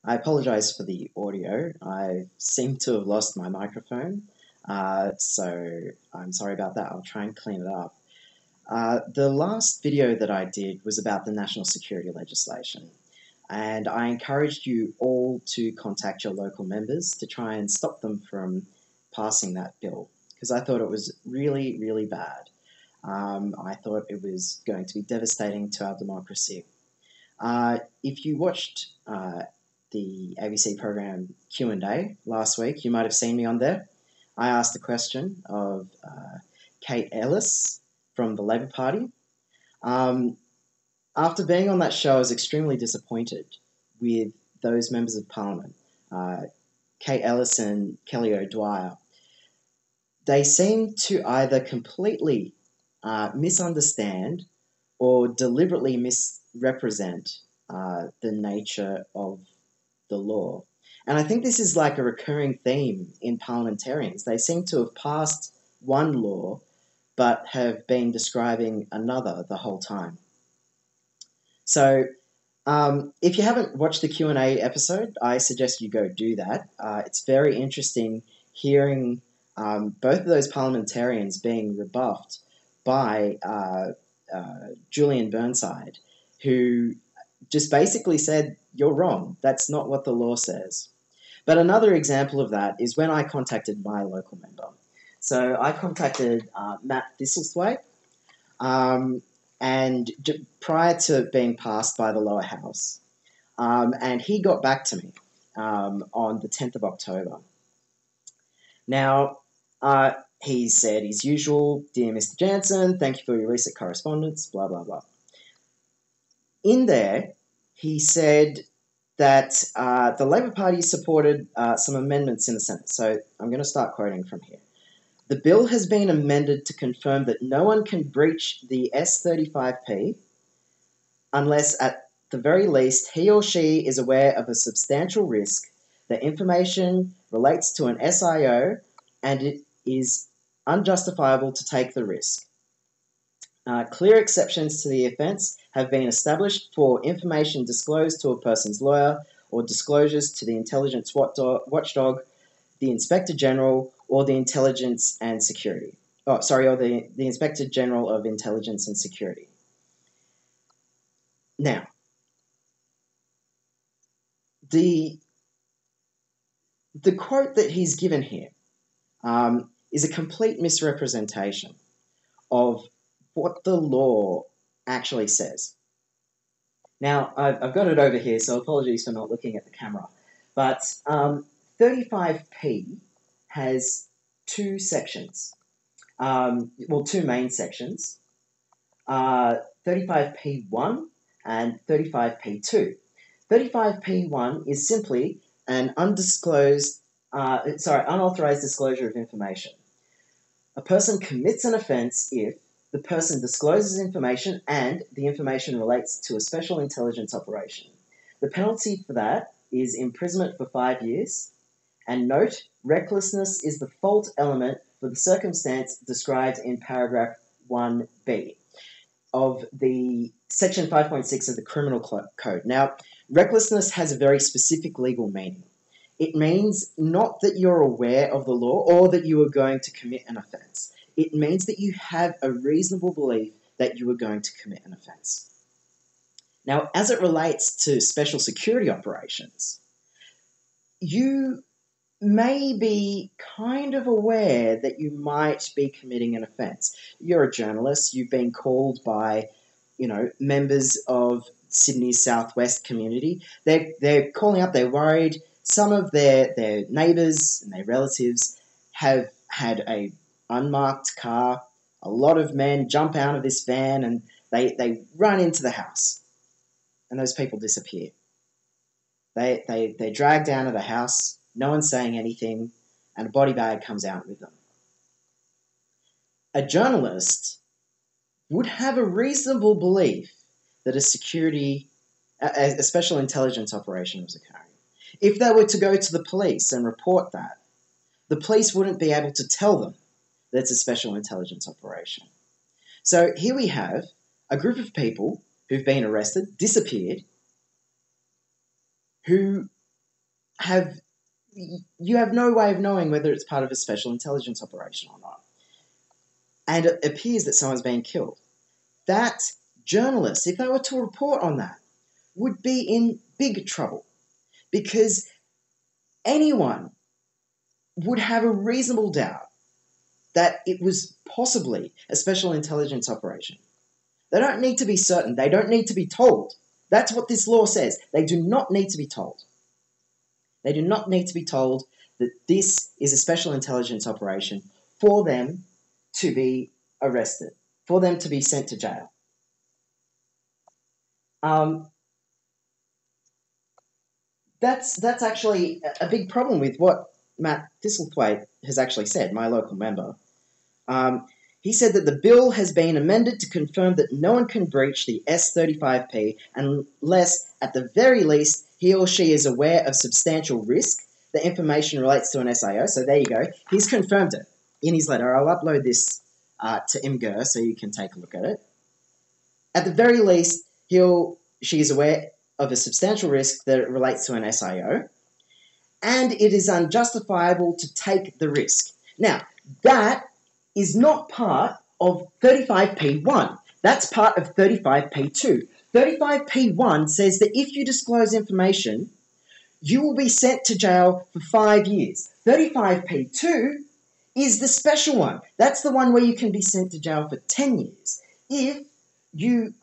I apologise for the audio. I seem to have lost my microphone, so I'm sorry about that. I'll try and clean it up. The last video that I did was about the national security legislation, and I encouraged you all to contact your local members to try and stop them from passing that bill, because I thought it was really, really bad. I thought it was going to be devastating to our democracy. If you watched the ABC program QandA last week, you might have seen me on there. I asked the question of Kate Ellis from the Labor Party. After being on that show, I was extremely disappointed with those members of Parliament, Kate Ellis and Kelly O'Dwyer. They seem to either completely misunderstand or deliberately misrepresent the nature of the law. And I think this is like a recurring theme in parliamentarians. They seem to have passed one law but have been describing another the whole time. So if you haven't watched the Q&A episode, I suggest you go do that. It's very interesting hearing both of those parliamentarians being rebuffed by Julian Burnside, who just basically said, you're wrong. That's not what the law says. But another example of that is when I contacted my local member. So I contacted Matt Thistlethwaite, and prior to being passed by the lower house, and he got back to me on the 10th of October. Now, he said his usual, "Dear Mr. Jansen, thank you for your recent correspondence," blah, blah, blah. In there, he said that the Labor Party supported some amendments in the Senate. So I'm going to start quoting from here. "The bill has been amended to confirm that no one can breach the S35P unless, at the very least, he or she is aware of a substantial risk that information relates to an SIO and it is unjustifiable to take the risk. Clear exceptions to the offence have been established for information disclosed to a person's lawyer or disclosures to the intelligence watchdog, the Inspector General, or the Intelligence and Security. Or the Inspector General of Intelligence and Security." Now, the quote that he's given here is a complete misrepresentation of what the law actually says. Now, I've got it over here, so apologies for not looking at the camera. But 35P has two sections. Two main sections. 35P1 and 35P2. 35P1 is simply an unauthorized disclosure of information. A person commits an offence if the person discloses information and the information relates to a special intelligence operation. The penalty for that is imprisonment for 5 years. And note, recklessness is the fault element for the circumstance described in paragraph 1B of the section 5.6 of the Criminal Code. Now, recklessness has a very specific legal meaning. It means not that you're aware of the law or that you are going to commit an offence. It means that you have a reasonable belief that you are going to commit an offence. Now, as it relates to special security operations, you may be kind of aware that you might be committing an offence. You're a journalist. You've been called by, members of Sydney's southwest community. They're calling up. They're worried. Some of their neighbours and their relatives have had a unmarked car. A lot of men jump out of this van and they run into the house. And those people disappear. They're dragged out of the house. No one's saying anything. And a body bag comes out with them. A journalist would have a reasonable belief that a special intelligence operation was occurring. If they were to go to the police and report that, the police wouldn't be able to tell them that it's a special intelligence operation. So here we have a group of people who've been arrested, disappeared, who you have no way of knowing whether it's part of a special intelligence operation or not. And it appears that someone's been killed. That journalists, if they were to report on that, would be in big trouble, because anyone would have a reasonable doubt that it was possibly a special intelligence operation. They don't need to be certain. They don't need to be told. That's what this law says. They do not need to be told. They do not need to be told that this is a special intelligence operation for them to be arrested, for them to be sent to jail. That's actually a big problem with what Matt Thistlethwaite has actually said, my local member. He said that the bill has been amended to confirm that no one can breach the S35P unless, at the very least, he or she is aware of substantial risk. The information relates to an SIO. So there you go. He's confirmed it in his letter. I'll upload this to IMGR so you can take a look at it. At the very least, he or she is aware of a substantial risk that it relates to an SIO, and it is unjustifiable to take the risk. Now, that is not part of 35P1. That's part of 35P2. 35P1 says that if you disclose information, you will be sent to jail for 5 years. 35P2 is the special one. That's the one where you can be sent to jail for 10 years. If you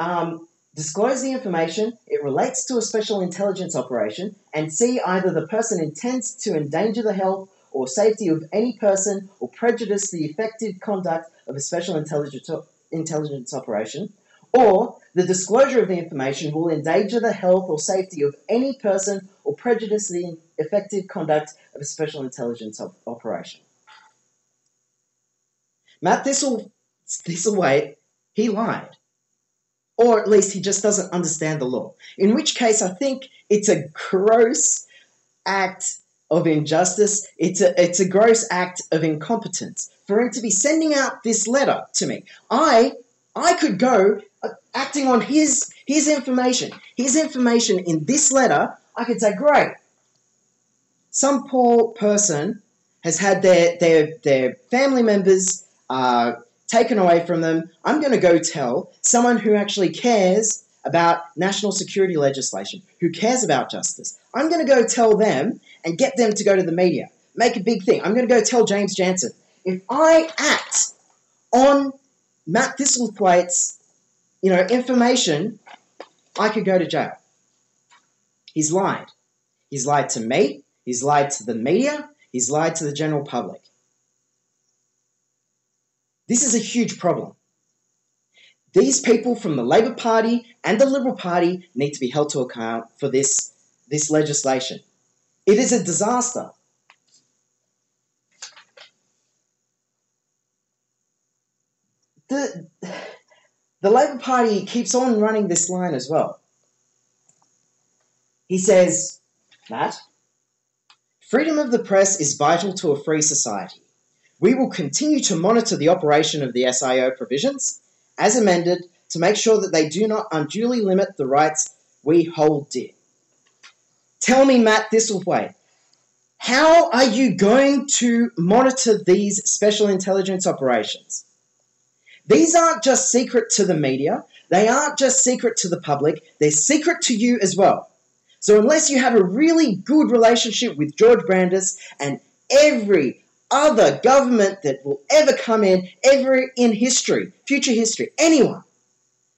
disclose the information, it relates to a special intelligence operation, and see either the person intends to endanger the health or safety of any person or prejudice the effective conduct of a special intelligence operation, or the disclosure of the information will endanger the health or safety of any person or prejudice the effective conduct of a special intelligence operation. Matt Thistlethwaite, he lied. Or at least he just doesn't understand the law. In which case, I think it's a gross act of injustice. It's a gross act of incompetence for him to be sending out this letter to me. I could go acting on his information. His information in this letter, I could say, great. Some poor person has had their family members taken away from them. I'm going to go tell someone who actually cares about national security legislation, who cares about justice. I'm going to go tell them and get them to go to the media, make a big thing. I'm going to go tell James Jansen. If I act on Matt Thistlethwaite's, information, I could go to jail. He's lied. He's lied to me. He's lied to the media. He's lied to the general public. This is a huge problem. These people from the Labor Party and the Liberal Party need to be held to account for this legislation. It is a disaster. The Labor Party keeps on running this line as well. He says, Matt, freedom of the press is vital to a free society. We will continue to monitor the operation of the SIO provisions, as amended, to make sure that they do not unduly limit the rights we hold dear. Tell me, Matt Thistlethwaite, how are you going to monitor these special intelligence operations? These aren't just secret to the media. They aren't just secret to the public. They're secret to you as well. So unless you have a really good relationship with George Brandis and every other government that will ever come in, ever in history, future history, anyone,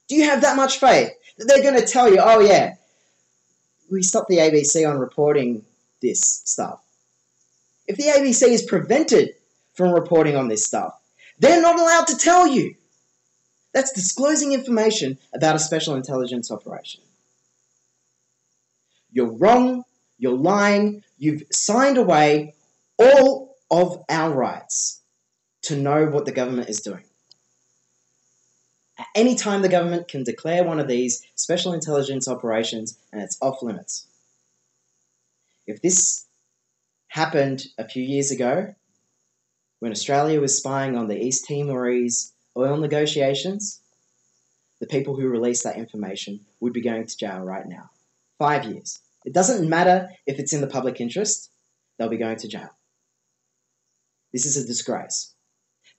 do you have that much faith that they're going to tell you, oh yeah, we stopped the ABC on reporting this stuff? If the ABC is prevented from reporting on this stuff, they're not allowed to tell you. That's disclosing information about a special intelligence operation. You're wrong, you're lying, you've signed away all of our rights to know what the government is doing. At any time, the government can declare one of these special intelligence operations and it's off limits. If this happened a few years ago, when Australia was spying on the East Timorese oil negotiations, the people who released that information would be going to jail right now. 5 years. It doesn't matter if it's in the public interest, they'll be going to jail. This is a disgrace.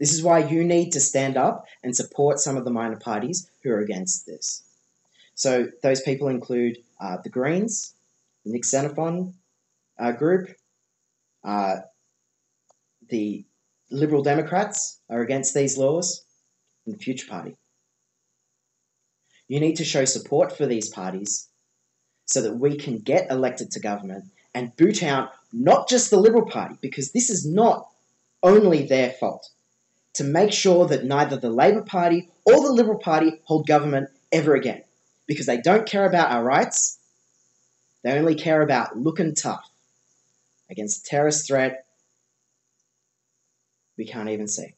This is why you need to stand up and support some of the minor parties who are against this. So those people include the Greens, the Nick Xenophon group, the Liberal Democrats are against these laws, and the Future Party. You need to show support for these parties so that we can get elected to government and boot out not just the Liberal Party, because this is not only their fault, to make sure that neither the Labor Party or the Liberal Party hold government ever again, because they don't care about our rights. They only care about looking tough against a terrorist threat we can't even see.